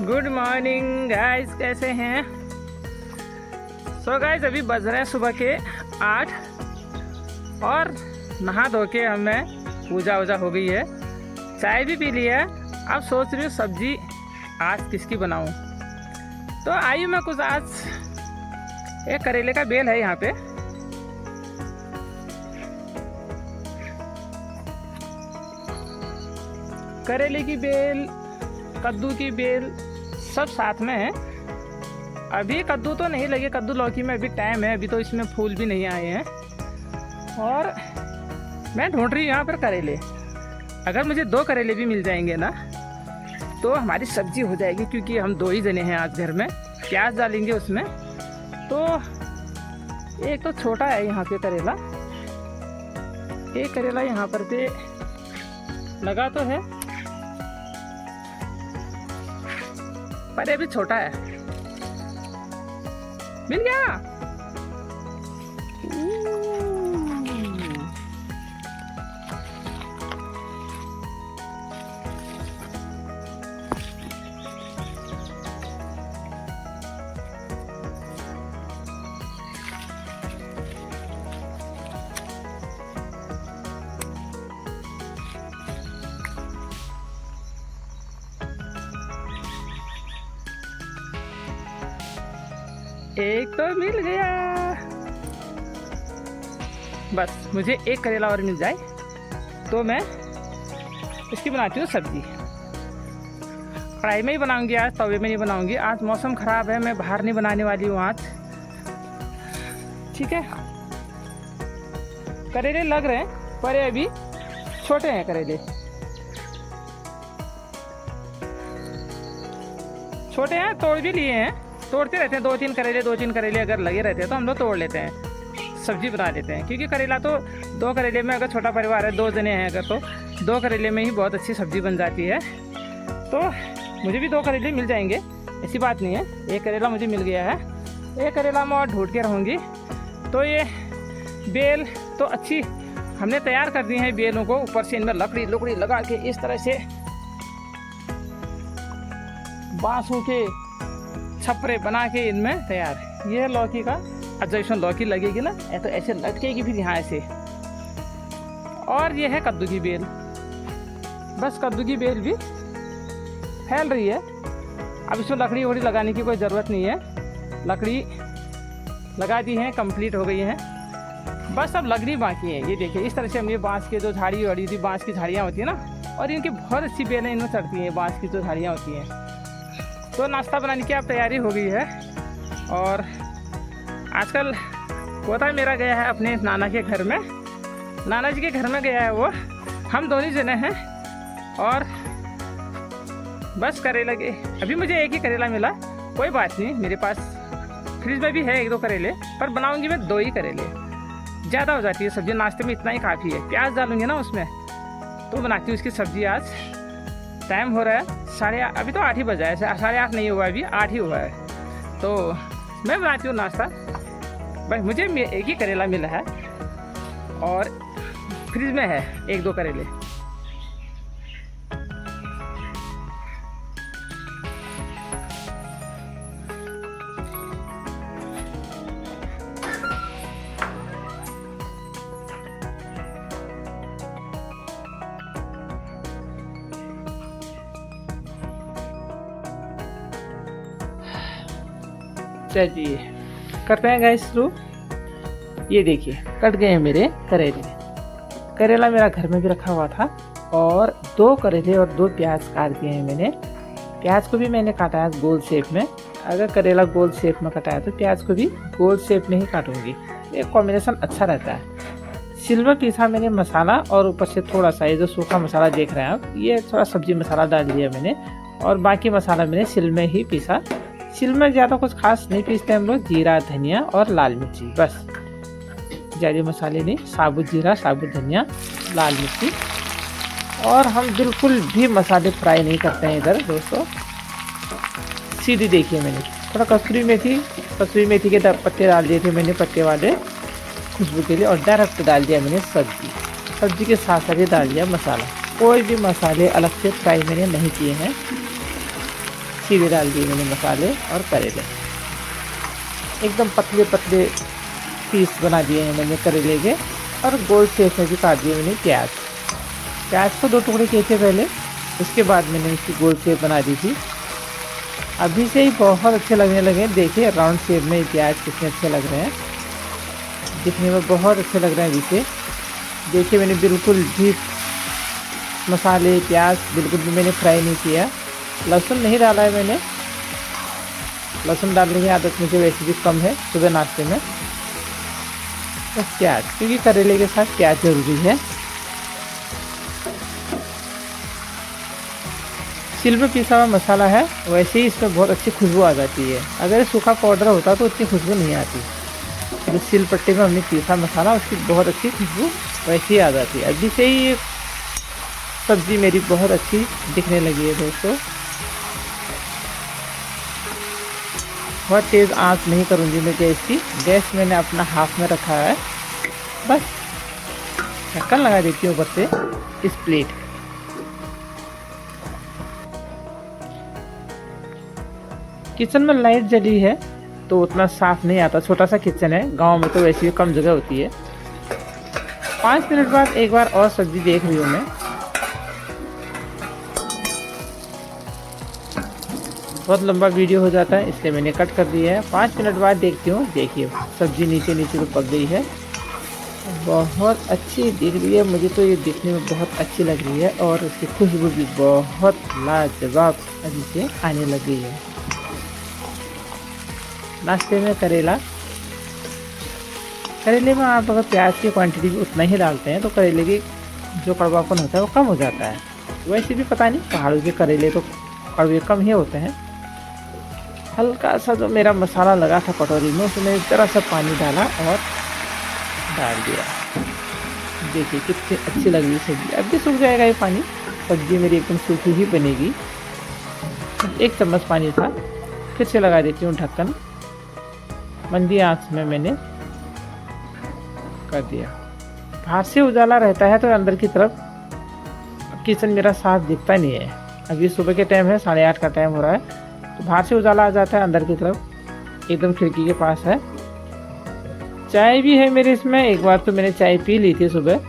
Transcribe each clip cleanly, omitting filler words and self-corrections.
Good morning guys, कैसे हैं? Guys अभी बज रहे हैं सुबह के 8 और नहा धो के हमें पूजा वूजा हो गई है, चाय भी पी ली है। अब सोच रही हूँ सब्जी आज किसकी बनाऊँ। तो आई मैं कुछ आज एक करेले का बेल है यहाँ पे, करेले की बेल, कद्दू की बेल सब साथ में है। अभी कद्दू तो नहीं लगे, कद्दू लौकी में अभी टाइम है, अभी तो इसमें फूल भी नहीं आए हैं। और मैं ढूंढ रही हूँ यहाँ पर करेले। अगर मुझे 2 करेले भी मिल जाएंगे ना तो हमारी सब्जी हो जाएगी, क्योंकि हम 2 ही जने हैं आज घर में। प्याज डालेंगे उसमें। तो एक तो छोटा है यहाँ पे करेला, एक करेला यहाँ पर पे लगा तो है पर अभी छोटा है। मिल गया। एक तो मिल गया। बस मुझे एक करेला और मिल जाए तो मैं इसकी बनाती हूँ सब्जी। कढ़ाई में ही बनाऊंगी आज, तवे में नहीं बनाऊंगी। आज मौसम ख़राब है, मैं बाहर नहीं बनाने वाली हूँ आज। ठीक है, करेले लग रहे हैं पर ये अभी छोटे हैं करेले, छोटे हैं। तोड़ भी लिए हैं, तोड़ते रहते हैं। 2-3 करेले अगर लगे रहते हैं तो हम लोग तोड़ लेते हैं, सब्जी बना लेते हैं। क्योंकि करेला तो 2 करेले में, अगर छोटा परिवार है 2 जने हैं अगर, तो 2 करेले में ही बहुत अच्छी सब्जी बन जाती है। तो मुझे भी 2 करेले मिल जाएंगे, ऐसी बात नहीं है। एक करेला मुझे मिल गया है, एक करेला मैं और ढूंढ के रहूँगी। तो ये बेल तो अच्छी हमने तैयार कर दी है बेलों को। ऊपर से इनमें लकड़ी लगा के इस तरह से बाँसों के छपरे बना के इनमें तैयार। ये है लौकी का। अब जब इसमें लौकी लगेगी ना तो ऐसे लटकेगी फिर यहाँ से। और ये है कद्दू की बेल। बस कद्दू की बेल भी फैल रही है। अब इसमें लकड़ी वकड़ी लगाने की कोई ज़रूरत नहीं है, लकड़ी लगा दी है, कंप्लीट हो गई है। बस अब लकड़ी बाकी है। ये देखिए इस तरह से हम ये बाँस के जो झाड़ी वाड़ी थी, बाँस की झाड़ियाँ होती है ना, और इनकी बहुत अच्छी बेलें इनमें चढ़ती हैं, बाँस की जो झाड़ियाँ होती हैं। तो नाश्ता बनाने की अब तैयारी हो गई है। और आजकल पोता मेरा गया है अपने नाना के घर में, नाना जी के घर में गया है वो। हम दोनों जने हैं और बस करेला के अभी मुझे एक ही करेला मिला। कोई बात नहीं, मेरे पास फ्रिज में भी है 1-2 करेले, पर बनाऊंगी मैं 2 ही करेले। ज़्यादा हो जाती है सब्जी, नाश्ते में इतना ही काफ़ी है। प्याज डालूंगी ना उसमें तो बनाती हूँ उसकी सब्जी। आज टाइम हो रहा है 8:30, अभी तो 8 ही बजा है, 8:30 नहीं हुआ, अभी 8 ही हुआ है। तो मैं बनाती हूँ नाश्ता। बस मुझे एक ही करेला मिला है और फ्रिज में है 1-2 करेले। चलिए करते हैं गाइस शुरू। ये देखिए कट गए हैं मेरे करेले। करेला मेरा घर में भी रखा हुआ था और 2 करेले और 2 प्याज काट दिए हैं मैंने। प्याज को भी मैंने काटा है गोल शेप में। अगर करेला गोल शेप में कटा है तो प्याज को भी गोल शेप में ही काटूंगी, ये कॉम्बिनेशन अच्छा रहता है। सिल्वर पीसा मैंने मसाला, और ऊपर से थोड़ा सा ये जो सूखा मसाला देख रहे हैं आप, ये थोड़ा सब्जी मसाला डाल दिया मैंने। और बाकी मसाला मैंने सिल में ही पीसा। सिल में ज़्यादा कुछ खास नहीं पीसते हम लोग, जीरा, धनिया और लाल मिर्ची, बस। ज़्यादा मसाले नहीं, साबुत जीरा, साबुत धनिया, लाल मिर्ची। और हम बिल्कुल भी मसाले फ्राई नहीं करते हैं इधर दोस्तों। सीधी देखिए मैंने थोड़ा कसूरी मेथी के पत्ते डाल दिए थे मैंने, पत्ते वाले खुशबू के लिए, और डायरेक्ट डाल दिया मैंने सब्जी के साथ साथ ही डाल दिया मसाला। कोई भी मसाले अलग से फ्राई मैंने नहीं किए हैं, सीधे डाल दिए मैंने मसाले और करेले, एकदम पतले पतले पीस बना दिए हैं मैंने करेले के, और गोल शेप में भी काट दिए मैंने प्याज को 2 टुकड़े किए थे पहले, उसके बाद मैंने इसकी गोल शेप बना दी थी। अभी से ही बहुत अच्छे लगने लगे हैं। देखिए राउंड शेप में प्याज कितने अच्छे लग रहे हैं, दिखने में बहुत अच्छे लग रहे हैं अभी से। देखिए मैंने बिल्कुल भी मसाले प्याज बिल्कुल भी मैंने फ्राई नहीं किया। लहसुन नहीं डाला है मैंने, लहसुन डालने की आदत मुझे वैसे भी कम है सुबह नाश्ते में। बस प्याज, क्योंकि करेले के साथ प्याज जरूरी है। सिल में पिसा हुआ मसाला है, वैसे ही इसमें बहुत अच्छी खुशबू आ जाती है। अगर सूखा पाउडर होता तो उतनी खुशबू नहीं आती। जो सिल पट्टी में हमने पीसा मसाला, उसकी बहुत अच्छी खुशबू वैसे ही आ जाती है। अभी से ही सब्ज़ी मेरी बहुत अच्छी दिखने लगी है दोस्तों। बहुत तेज़ आंच नहीं करूँगी मैं गैस की। गैस मैंने अपना हाफ में रखा है। बस ढक्कन लगा देती हूँ ऊपर से इस प्लेट। किचन में लाइट जली है तो उतना साफ नहीं आता, छोटा सा किचन है, गांव में तो वैसे भी कम जगह होती है। 5 मिनट बाद एक बार और सब्जी देख रही हूँ मैं। बहुत लंबा वीडियो हो जाता है इसलिए मैंने कट कर दिया है। 5 मिनट बाद देखती हूँ। देखिए सब्जी नीचे नीचे तो पक गई है, बहुत अच्छी दिख रही है। मुझे तो ये दिखने में बहुत अच्छी लग रही है और उसकी खुशबू भी बहुत लाजवाब अभी से आने लगी है। नाश्ते में करेले में आप अगर प्याज की क्वांटिटी भी उतना ही डालते हैं तो करेले की जो कड़वापन होता है वो कम हो जाता है। वैसे भी पता नहीं पहाड़ों के करेले तो कड़वे कम ही होते हैं। हल्का सा जो मेरा मसाला लगा था कटोरी में, उसमें ज़रा सा पानी डाला और डाल दिया। देखिए कितनी अच्छी लग रही है सब्जी। अब भी सूख जाएगा ये पानी, सब्जी मेरी एकदम सूखी ही बनेगी। 1 चम्मच पानी था। फिर से लगा देती हूँ ढक्कन। मंदी आंच में मैंने कर दिया। बाहर से उजाला रहता है तो अंदर की तरफ किचन मेरा साफ दिखता नहीं है। अभी सुबह के टाइम है, 8:30 का टाइम हो रहा है, तो बाहर से उजाला आ जाता है, अंदर की तरफ एकदम खिड़की के पास है। चाय भी है मेरे इसमें। एक बार तो मैंने चाय पी ली थी सुबह।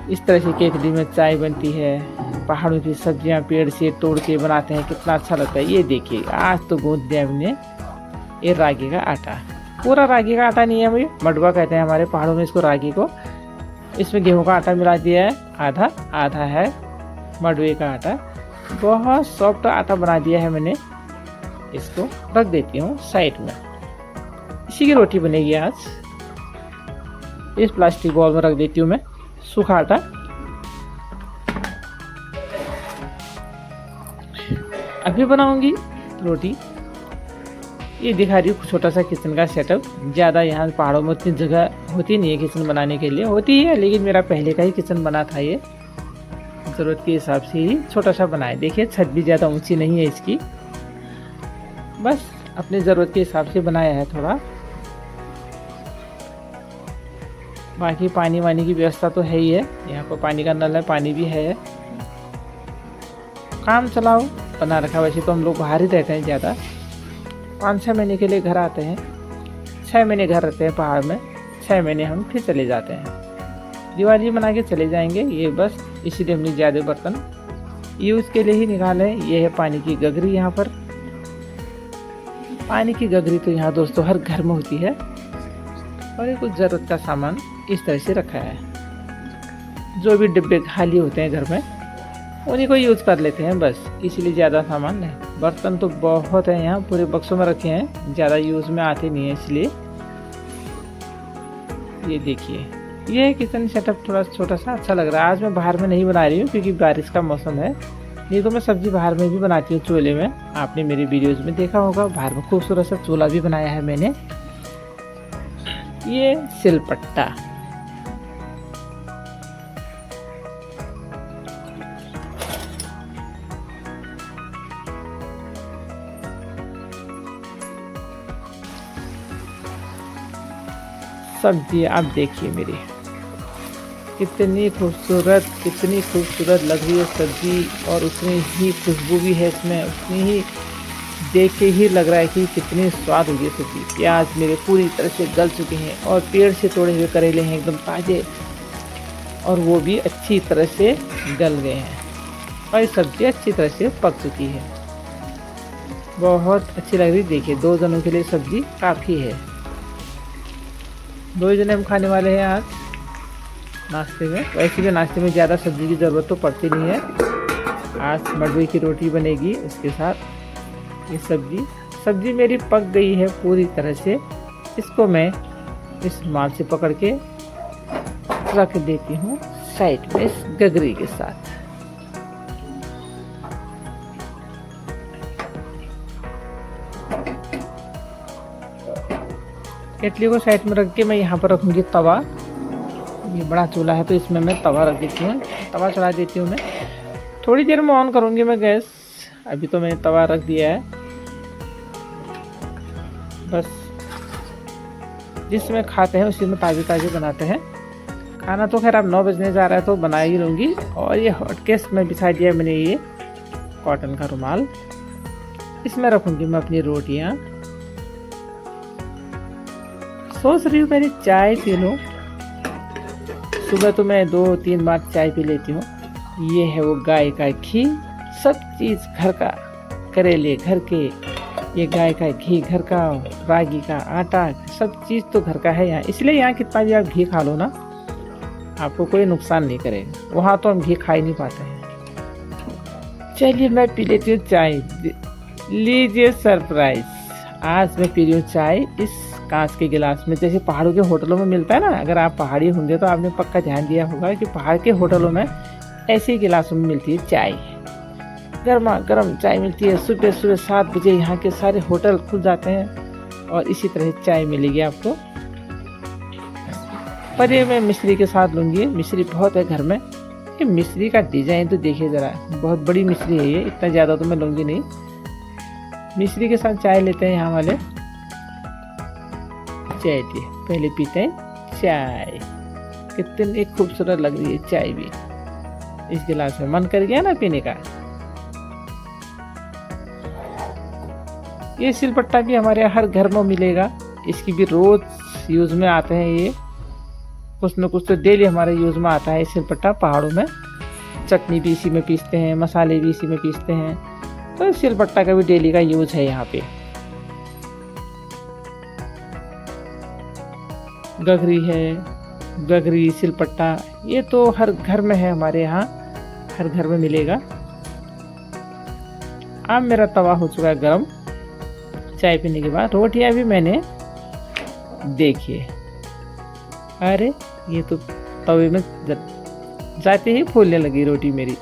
इस तरह से केतली में चाय बनती है। पहाड़ों की सब्जियां पेड़ से तोड़ के बनाते हैं, कितना अच्छा लगता है। ये देखिए आज तो गूंथ दिया हमने ये रागी का आटा। पूरा रागी का आटा नहीं है, मुझे मडवा कहते हैं हमारे पहाड़ों में इसको, रागी को। इसमें गेहूं का आटा मिला दिया है, आधा आधा है मडवे का आटा। बहुत सॉफ्ट आटा बना दिया है मैंने। इसको रख देती हूँ साइड में। इसी की रोटी बनेगी आज। इस प्लास्टिक बॉल में रख देती हूँ मैं सूखा आटा। अभी बनाऊंगी रोटी। ये दिखा रही हूँ छोटा सा किचन का सेटअप। ज़्यादा यहाँ पहाड़ों में उतनी जगह होती नहीं है किचन बनाने के लिए। होती है लेकिन मेरा पहले का ही किचन बना था। ये ज़रूरत के हिसाब से ही छोटा सा बनाए। देखिए छत भी ज़्यादा ऊंची नहीं है इसकी, बस अपनी ज़रूरत के हिसाब से बनाया है थोड़ा। बाकी पानी वानी की व्यवस्था तो है ही है। यहाँ पर पानी का नल है, पानी भी है। काम चलाओ बना रखा। वैसे तो हम लोग बाहर ही रहते हैं ज़्यादा। 5-6 महीने के लिए घर आते हैं। 6 महीने घर रहते हैं पहाड़ में, 6 महीने हम फिर चले जाते हैं। दिवाली बना के चले जाएंगे। ये बस इसीलिए हमने ज़्यादा बर्तन यूज़ के लिए ही निकाले। ये है पानी की गगरी। यहाँ पर पानी की गगरी तो यहाँ दोस्तों हर घर में होती है। और ये कुछ ज़रूरत का सामान इस तरह से रखा है। जो भी डिब्बे खाली होते हैं घर में उन्हीं को यूज़ कर लेते हैं बस, इसीलिए ज़्यादा सामान नहीं। बर्तन तो बहुत है यहाँ, पूरे बक्सों में रखे हैं, ज़्यादा यूज़ में आते नहीं है इसलिए। ये देखिए ये किचन सेटअप थोड़ा छोटा सा अच्छा लग रहा है। आज मैं बाहर में नहीं बना रही हूँ क्योंकि बारिश का मौसम है। नहीं तो मैं सब्ज़ी बाहर में भी बनाती हूँ चूल्हे में। आपने मेरी वीडियोज़ में देखा होगा, बाहर में खूबसूरत सा चूल्हा भी बनाया है मैंने। ये सिलपट्टा। सब्जी आप देखिए मेरी कितनी खूबसूरत लग रही है सब्जी, और उतनी ही खुशबू भी है इसमें, उतनी ही देख के ही लग रहा है कि कितनी स्वाद होगी सब्जी। प्याज मेरे पूरी तरह से गल चुके हैं, और पेड़ से तोड़े हुए करेले हैं एकदम ताज़े, और वो भी अच्छी तरह से गल गए हैं, और ये सब्जी अच्छी तरह से पक चुकी है। बहुत अच्छी लग रही। देखिए 2 जनों के लिए सब्जी काफ़ी है। 2 जने हम खाने वाले हैं आज नाश्ते में। वैसे भी नाश्ते में ज़्यादा सब्जी की ज़रूरत तो पड़ती नहीं है। आज मडवे की रोटी बनेगी, इसके साथ ये सब्जी मेरी पक गई है पूरी तरह से। इसको मैं इस रुमाल से पकड़ के रख देती हूँ साइड में इस गगरी के साथ। केटली को साइड में रख के मैं यहाँ पर रखूँगी तवा। ये बड़ा चूल्हा है तो इसमें मैं तवा रख देती हूँ, तवा चढ़ा देती हूँ मैं। थोड़ी देर में ऑन करूँगी मैं गैस। अभी तो मैंने तवा रख दिया है। बस जिसमें खाते हैं उसी में ताज़े बनाते हैं। खाना तो खैर अब 9 बजने जा रहा है तो बना ही लूँगी। और ये हॉटकेस में बिछा दिया मैंने, ये कॉटन का रुमाल। इसमें रखूँगी मैं अपनी रोटियाँ। सोच रही हूँ पहले चाय पी लूँ। सुबह तो मैं 2-3 बार चाय पी लेती हूँ। ये है वो गाय का घी, सब चीज़ घर का, करेले घर के, ये गाय का घी घर का, रागी का आटा, सब चीज़ तो घर का है यहाँ। इसलिए यहाँ कितना भी आप घी खा लो ना, आपको कोई नुकसान नहीं करेगा। वहाँ तो हम घी खा ही नहीं पाते हैं। चलिए मैं पी लेती हूँ चाय। लीजिए सरप्राइज, आज मैं पी रही हूँ चाय इस कांच के गिलास में, जैसे पहाड़ों के होटलों में मिलता है ना। अगर आप पहाड़ी होंगे तो आपने पक्का ध्यान दिया होगा कि पहाड़ के होटलों में ऐसे ही गिलासों में मिलती है चाय। गर्मा गर्म चाय मिलती है। सुबह 7 बजे यहाँ के सारे होटल खुल जाते हैं और इसी तरह चाय मिलेगी आपको। पर ये मैं मिश्री के साथ लूँगी। मिश्री बहुत है घर में। ये मिश्री का डिजाइन तो देखिए ज़रा, बहुत बड़ी मिश्री है ये, इतना ज़्यादा तो मैं लूँगी नहीं। मिश्री के साथ चाय लेते हैं यहाँ वाले। चलिए पहले पीते हैं चाय। कितनी खूबसूरत लग रही है चाय भी इस गिलास में। मन कर गया ना पीने का। ये सिलपट्टा भी हमारे हर घर में मिलेगा। इसकी भी रोज यूज में आते हैं। ये कुछ न कुछ तो डेली हमारे यूज में आता है सिलपट्टा। पहाड़ों में चटनी भी इसी में पीसते हैं, मसाले भी इसी में पीसते हैं, तो सिलपट्टा का भी डेली का यूज है यहाँ पे। गगरी है, गगरी सिलपट्टा, ये तो हर घर में है हमारे यहाँ, हर घर में मिलेगा। अब मेरा तवा हो चुका है गरम। चाय पीने के बाद रोटियां भी मैंने, देखिए, अरे ये तो तवे में जाते ही फूलने लगी रोटी मेरी।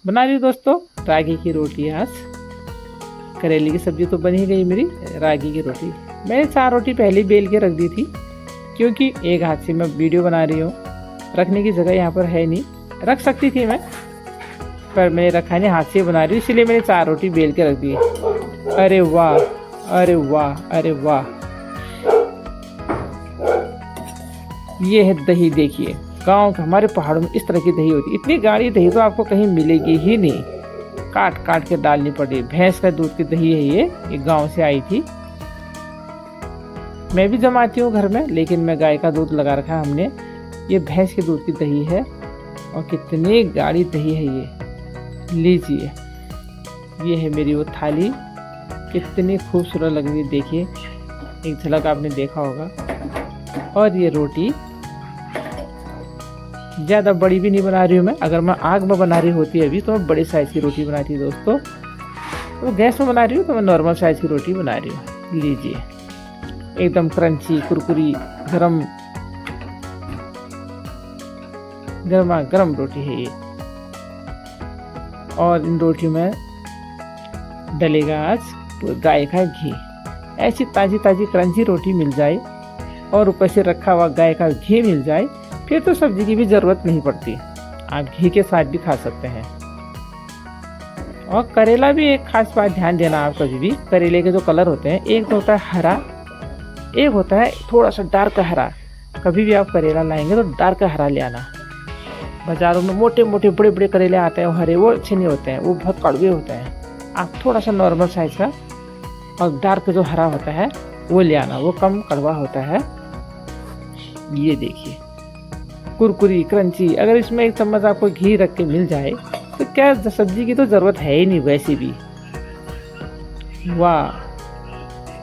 बना रही दोस्तों रागी की रोटी। आज करेले की सब्जी तो बनी गई मेरी। रागी की रोटी मैंने 4 रोटी पहले बेल के रख दी थी, क्योंकि एक हाथ से मैं वीडियो बना रही हूँ, रखने की जगह यहाँ पर है नहीं। रख सकती थी मैं, पर मैंने रखा नहीं, हाथ से बना रही हूँ, इसलिए मैंने 4 रोटी बेल के रख दी। अरे वाह, अरे वाह, अरे वाह। ये है दही। देखिए गांव के हमारे पहाड़ों में इस तरह की दही होती है। इतनी गाढ़ी दही तो आपको कहीं मिलेगी ही नहीं, काट काट के डालनी पड़ी। भैंस का दूध की दही है ये गांव से आई थी। मैं भी जमाती हूँ घर में, लेकिन मैं गाय का दूध लगा रखा है हमने। ये भैंस के दूध की दही है और कितनी गाढ़ी दही है ये। लीजिए, ये है मेरी वो थाली। कितनी खूबसूरत लग रही है, देखिए, एक झलक आपने देखा होगा। और ये रोटी ज़्यादा बड़ी भी नहीं बना रही हूँ मैं। अगर मैं आग में बना रही होती है अभी तो मैं बड़े साइज़ की रोटी बनाती दोस्तों। तो गैस में बना रही हूँ तो मैं नॉर्मल साइज़ की रोटी बना रही हूँ। लीजिए, एकदम क्रंची, कुरकुरी, गर्मा गर्म रोटी है ये। और इन रोटियों में डलेगा आज गाय का घी। ऐसी ताज़ी ताज़ी क्रंची रोटी मिल जाए और ऊपर से रखा हुआ गाय का घी मिल जाए, फिर तो सब्जी की भी ज़रूरत नहीं पड़ती। आप घी के साथ भी खा सकते हैं। और करेला भी एक खास बात ध्यान देना आप कभी भी, करेले के जो कलर होते हैं, एक तो होता है हरा, एक होता है थोड़ा सा डार्क हरा। कभी भी आप करेला लाएंगे तो डार्क हरा ले आना। बाज़ारों में मोटे मोटे बड़े बड़े करेले आते हैं, वो हरे, वो अच्छे नहीं होते हैं, वो बहुत कड़वे होते हैं। आप थोड़ा सा नॉर्मल साइज़ का और डार्क जो हरा होता है वो ले आना, वो कम कड़वा होता है। ये देखिए कुरकुरी क्रंची। अगर इसमें एक चम्मच आपको घी रख के मिल जाए तो क्या सब्जी की तो ज़रूरत है ही नहीं वैसे भी। वाह,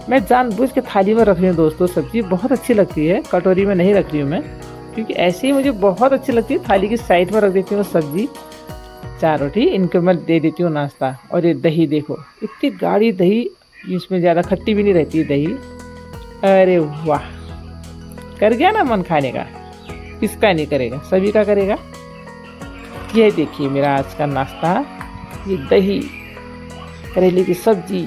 मैं जानबूझ के थाली में रख रही हूँ दोस्तों, सब्जी बहुत अच्छी लगती है, कटोरी में नहीं रख रही हूँ मैं, क्योंकि ऐसे ही मुझे बहुत अच्छी लगती है। थाली की साइड में रख देती हूँ सब्जी, 4 रोटी, इनको मैं दे देती हूँ नाश्ता। और ये दही देखो, इतनी गाढ़ी दही, इसमें ज़्यादा खट्टी भी नहीं रहती है दही। अरे वाह, कर गया ना मन खाने का, किसका नहीं करेगा, सभी का करेगा। ये देखिए मेरा आज का नाश्ता, ये दही, करेले की सब्जी,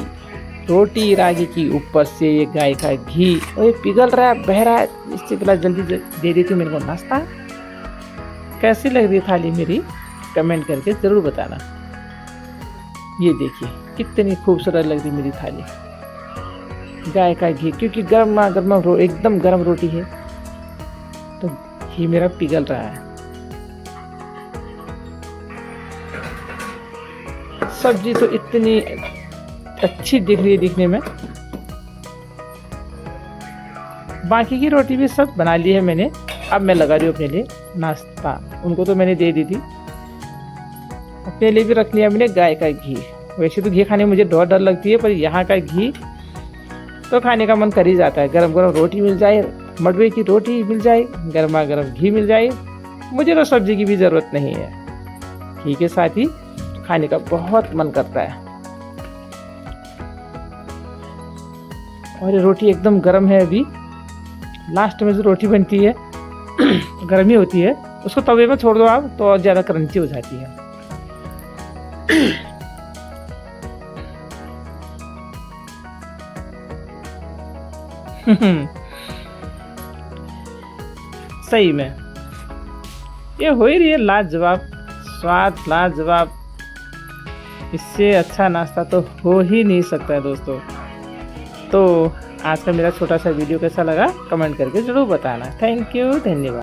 रोटी रागी की, ऊपर से ये गाय का घी, और ये पिघल रहा है, बह रहा है। इससे गिलास जल्दी दे देती हूँ मेरे को नाश्ता। कैसी लग रही है थाली मेरी, कमेंट करके ज़रूर बताना। ये देखिए कितनी खूबसूरत लग रही मेरी थाली, गाय का घी, क्योंकि गर्मा गर्मा एकदम गर्म रोटी है तो घी मेरा पिघल रहा है। सब्जी तो इतनी अच्छी दिख रही है दिखने में। बाकी की रोटी भी सब बना ली है मैंने, अब मैं लगा रही हूँ अपने लिए नाश्ता। उनको तो मैंने दे दी थी, अपने लिए भी रख लिया मैंने गाय का घी। वैसे तो घी खाने में मुझे डर लगती है, पर यहाँ का घी तो खाने का मन कर ही जाता है। गरम गरम रोटी मिल जाए, मडवे की रोटी मिल जाए, गर्मा गर्म घी मिल जाए, मुझे तो सब्जी की भी ज़रूरत नहीं है। घी के साथ ही खाने का बहुत मन करता है। और ये रोटी एकदम गर्म है। अभी लास्ट में जो रोटी बनती है गर्मी होती है, उसको तवे में छोड़ दो आप तो और ज़्यादा क्रंची हो जाती है। सही में ये हो ही रही है लाजवाब, स्वाद लाजवाब। इससे अच्छा नाश्ता तो हो ही नहीं सकता है दोस्तों। तो आज का मेरा छोटा सा वीडियो कैसा लगा कमेंट करके ज़रूर बताना। थैंक यू, धन्यवाद।